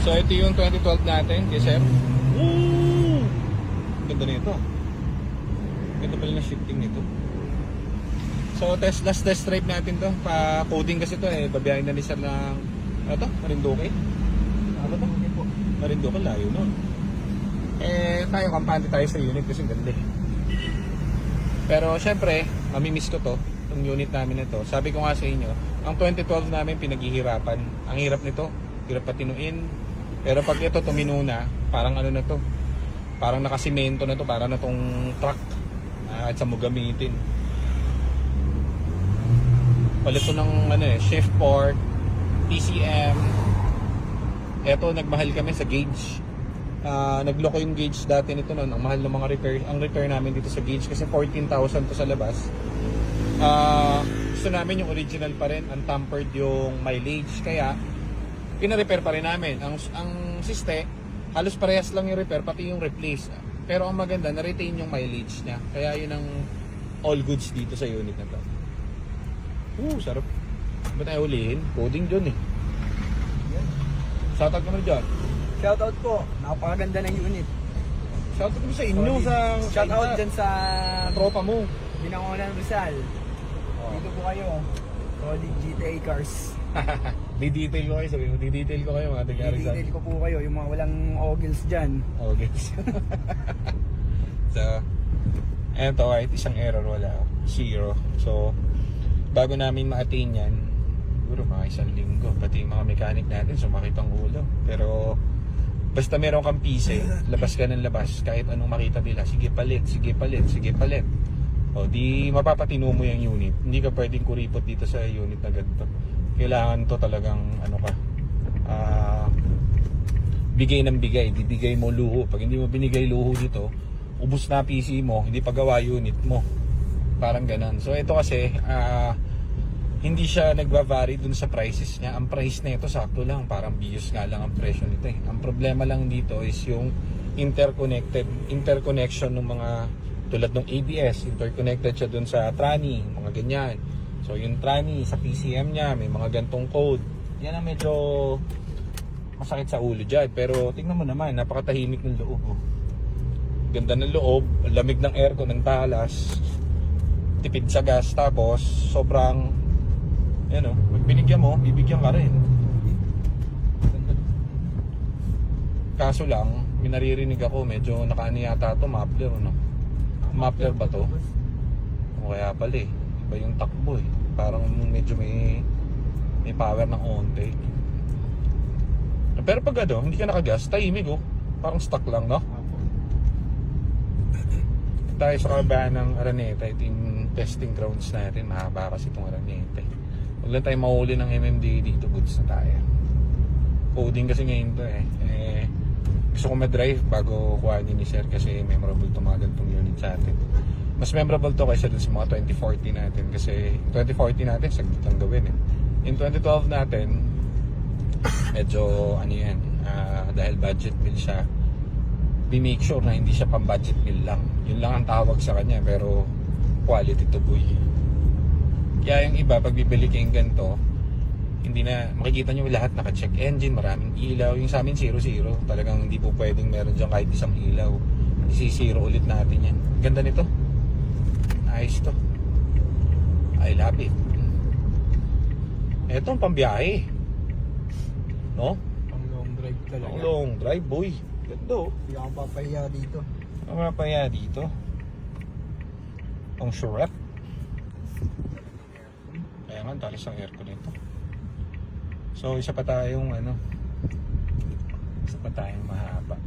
So ito yung 2012 natin, yes sir. Woo! Ganda nito. Ganda pala na shifting nito. So last test drive natin to. Pa-coding kasi to eh. Babiyahin na ni sir ng ano to? Marinduque? Ano to? Marinduque, layo nun. Eh tayo kampante tayo sa unit kasi ganda eh. Pero syempre, mamimiss ko to. Itong unit namin na to. Sabi ko nga sa inyo, ang 2012 namin pinaghihirapan. Ang hirap nito, hirap patinuin. Pero pag ito tumino na, parang ano na to. Parang nakasimento na to, parang na tong truck. Kahit sa mo gamitin. Palit to ng ano eh, shift port, PCM. Eto, nagmahal kami sa gauge. Nagloko yung gauge dati nito noon. Ang mahal ng mga repair. Ang repair namin dito sa gauge kasi 14,000 to sa labas. Gusto namin yung original pa rin, untampered yung mileage. Kaya, pina-repair pa rin namin. Ang siste, halos parehas lang yung repair, pati yung replace. Pero ang maganda, na-retain yung mileage niya. Kaya yun ang all goods dito sa unit na to. Sarap. Ba't tayo ulihin? Coding dyan eh. Shoutout naman dyan. Shoutout po, napakaganda ng unit. Shoutout mo sa inyo. Shoutout dyan sa tropa mo. Binangonan Rizal. Dito po kayo. Solid GTA cars. Di-detail ko kayo. Sabi mo, di-detail ko kayo mga taga-Rizal. I-detail ko po kayo, yung mga walang ogles dyan. Okay. So, eto kahit isang error wala. 0. So, bago namin ma-attain yan, siguro mga isang linggo. Pati yung mga mechanic natin sumakit ang ulo. Pero, basta meron kang PC, labas ka ng labas. Kahit anong makita nila, sige palit, sige palit, sige palit. O di mapapatino mo yung unit. Hindi ka pwedeng kuripot dito sa unit na ganito. Kailangan to talagang ano ka, bigay ng bigay. Bibigay mo luho. Pag hindi mo binigay luho dito, ubos na PC mo, hindi pa gawa unit mo. Parang ganun. So ito kasi hindi siya nagva-vary dun sa prices niya. Ang price na ito sakto lang, parang bios nga lang ang presyo nito eh. Ang problema lang dito is yung interconnection ng mga tulad ng ABS, interconnected siya dun sa tranny, mga ganyan. So yung tranny sa PCM niya, may mga gantong code. Yan ang medyo masakit sa ulo dyan. Pero tingnan mo naman, napakatahimik ng loob. Ganda ng loob, lamig ng aircon ng talas, tipid sa gas, tapos sobrang, yan o, pag binigyan mo, bibigyan ka rin. Kaso lang, may naririnig ako, medyo nakaano yata ito, muffler, no? Muffler ba to? O kaya pala eh, iba yung takbo eh. Parang medyo may power ng onte. Pero pag ano, hindi ka nakagas, tahimik oh. Parang stuck lang, no? Tayo sa kabahan ng Araneta, ito yung testing grounds natin. Mahaba kasi itong Araneta. Huwag lang tayo mahuli ng MMDA dito, goods na tayo. Coding kasi ngayon to eh. Gusto ko ma-drive bago kuhanin ni sir kasi memorable to mga ganitong unit sa atin. Mas memorable to kaysa dun sa mga 2040 natin kasi 2040 natin saglit lang gawin eh. In 2012 natin medyo ano yan, dahil budget bill siya, make sure na hindi siya pang budget bill lang. Yun lang ang tawag sa kanya pero quality to boy. Kaya yung iba pag bibili kayong ganito, hindi na makikita nyo lahat naka-check engine, maraming ilaw. Yung sa amin 0-0, talagang hindi po pwedeng meron dyan kahit isang ilaw. Isi-zero ulit natin yan. Ganda nito, nice to, I love it. Eto ang pambiyahe, no? Pang long drive talaga. Ang long drive boy, ganda oh. Hindi ako papahiya dito. Ang mapaya dito ang surep. Kaya nga talis ang aircon nito. So isa pa tayong ano, isa pa tayong mahaba.